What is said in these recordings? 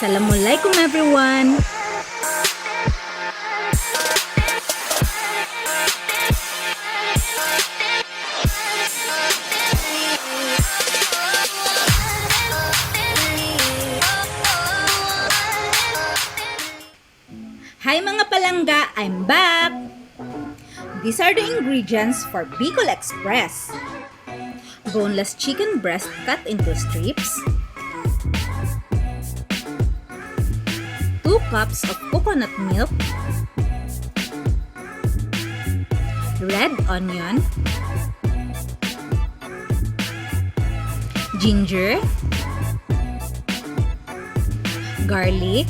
Assalamualaikum everyone! Hi mga palangga! I'm back! These are the ingredients for Bicol Express. Boneless chicken breast cut into strips, 2 cups of coconut milk, red onion, ginger, garlic,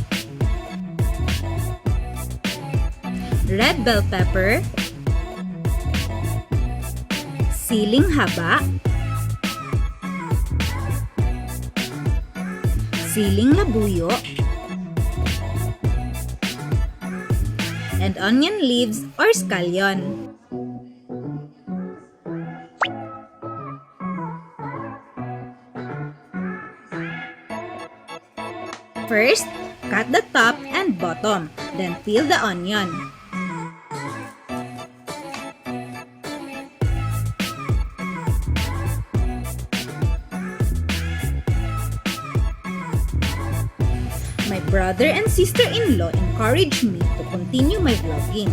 red bell pepper, siling haba, siling labuyo, and onion leaves or scallion. First, cut the top and bottom, then peel the onion. My brother and sister-in-law encouraged me to continue my vlogging.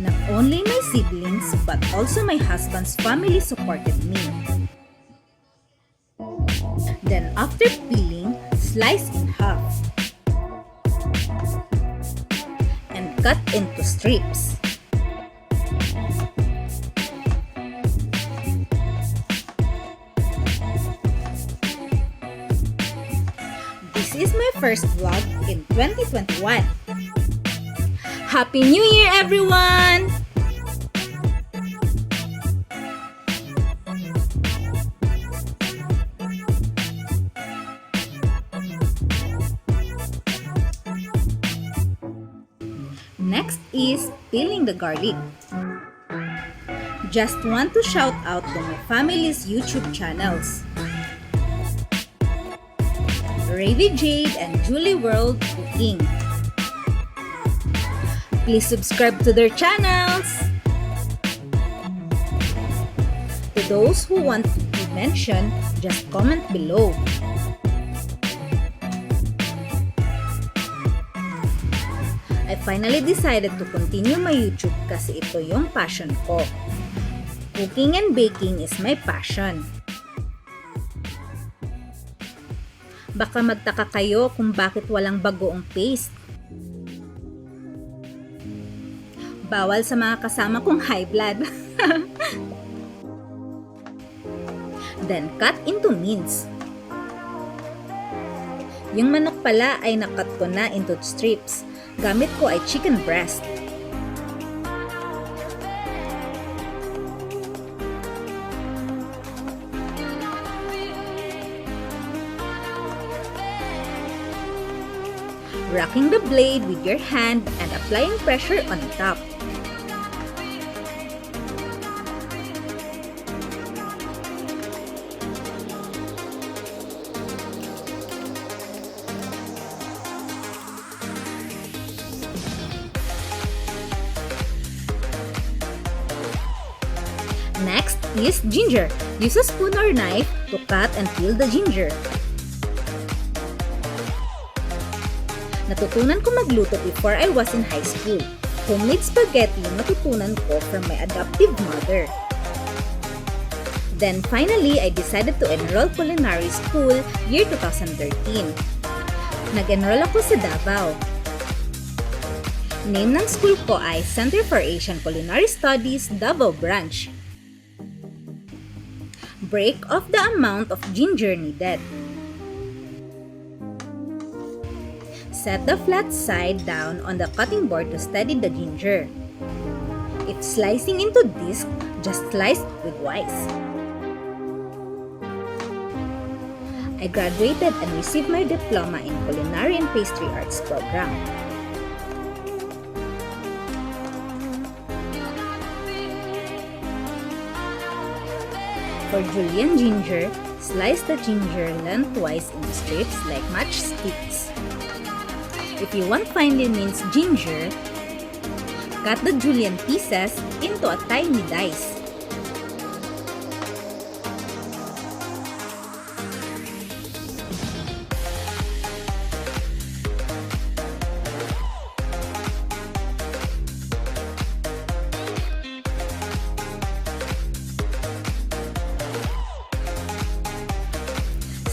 Not only my siblings, but also my husband's family supported me. Then after peeling, slice in half and cut into strips. This is my first vlog in 2021. Happy New Year, everyone! Next is peeling the garlic. Just want to shout out to my family's YouTube channels, Ravi Jade and Julie World Cooking. Please subscribe to their channels. To those who want to be mentioned, just comment below. I finally decided to continue my YouTube kasi ito yung passion ko. Cooking and baking is my passion. Baka magtaka kayo kung bakit walang bagoong paste. Bawal sa mga kasama kong high blood. Then cut into mince. Yung manok pala ay nakat ko na into strips. Gamit ko ay chicken breast. Rocking the blade with your hand and applying pressure on top. Next is ginger. Use a spoon or knife to cut and peel the ginger. Natutunan ko magluto before I was in high school. Homemade spaghetti yung natutunan ko from my adoptive mother. Then finally, I decided to enroll culinary school year 2013. Nag-enroll ako sa Davao. Name ng school ko ay Center for Asian Culinary Studies, Davao Branch. Break off the amount of ginger needed. Set the flat side down on the cutting board to steady the ginger. If slicing into disc, just slice widthwise. I graduated and received my diploma in Culinary and Pastry Arts program. For julienne ginger, Slice the ginger lengthwise into strips like matchsticks. If you want finely minced ginger, cut the julienne pieces into a tiny dice.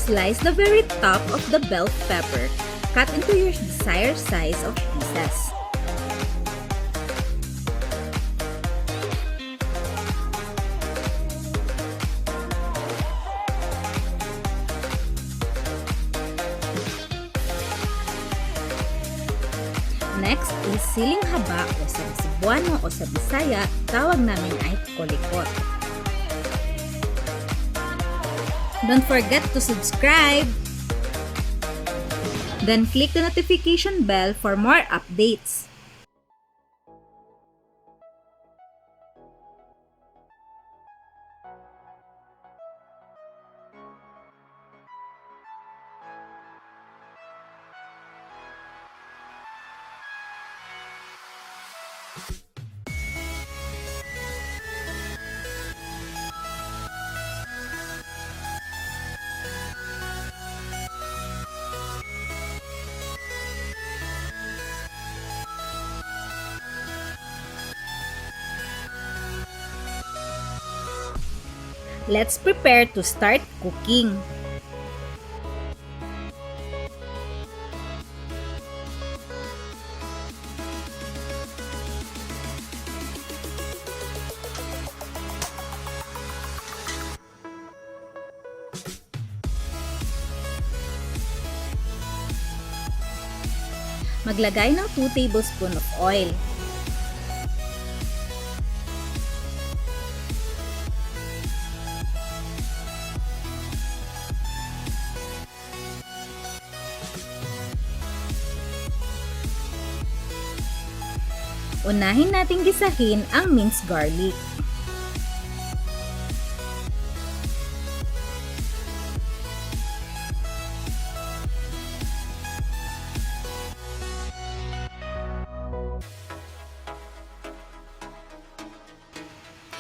Slice the very top of the bell pepper. Cut into your desired size of pieces. Next is siling haba o sa Cebuano o sa Bisaya, tawag namin ay kolikot. Don't forget to subscribe! Then click the notification bell for more updates. Let's prepare to start cooking. Maglagay ng 2 tablespoons of oil. Unahin nating gisahin ang minced garlic.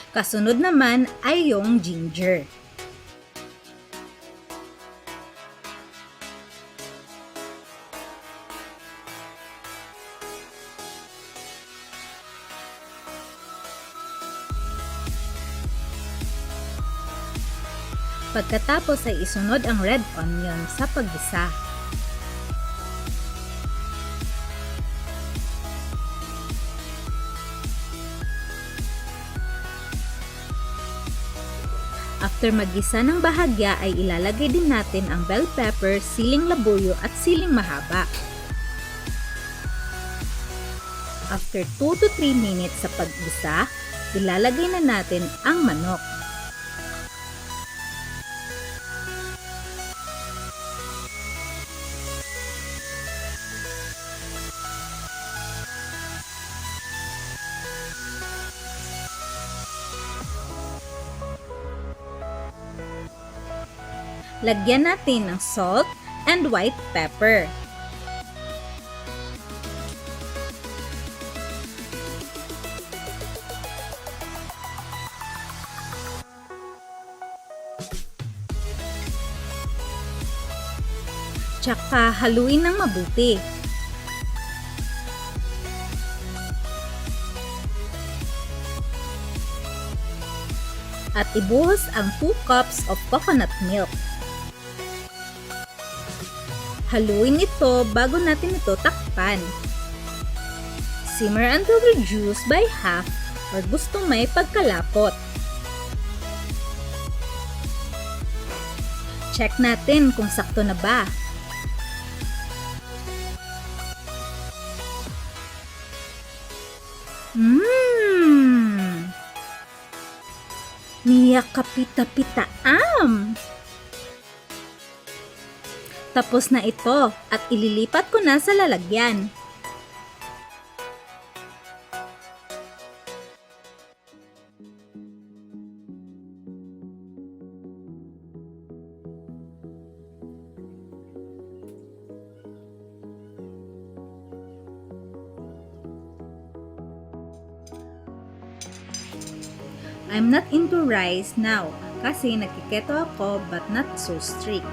Kasunod naman ay yung ginger. Pagkatapos ay isunod ang red onion sa paggisa. After maggisa ng bahagya ay ilalagay din natin ang bell pepper, siling labuyo at siling mahaba. After 2 to 3 minutes sa paggisa, ilalagay na natin ang manok. Lagyan natin ng salt and white pepper. Tsaka haluin ng mabuti. At ibuhos ang 2 cups of coconut milk. Haluin ito bago natin ito takpan. Simmer until reduced by half or gustong may pagkalapot. Check natin kung sakto na ba. Niya kapita-pitaam! Tapos na ito at ililipat ko na sa lalagyan. I'm not into rice now kasi nagkiketo ako but not so strict.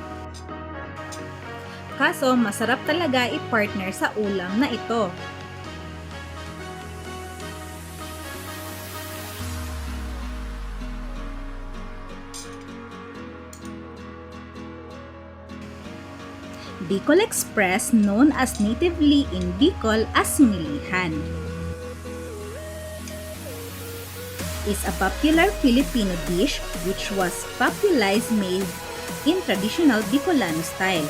Kaso masarap talaga i-partner sa ulam na ito. Bicol Express, known as natively in Bicol as Sinilihan, is a popular Filipino dish which was popularized made in traditional Bicolano style.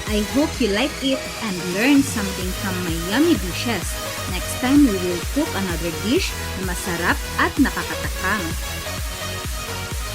I hope you like it and learn something from my yummy dishes. Next time we will cook another dish na masarap at nakakatakam.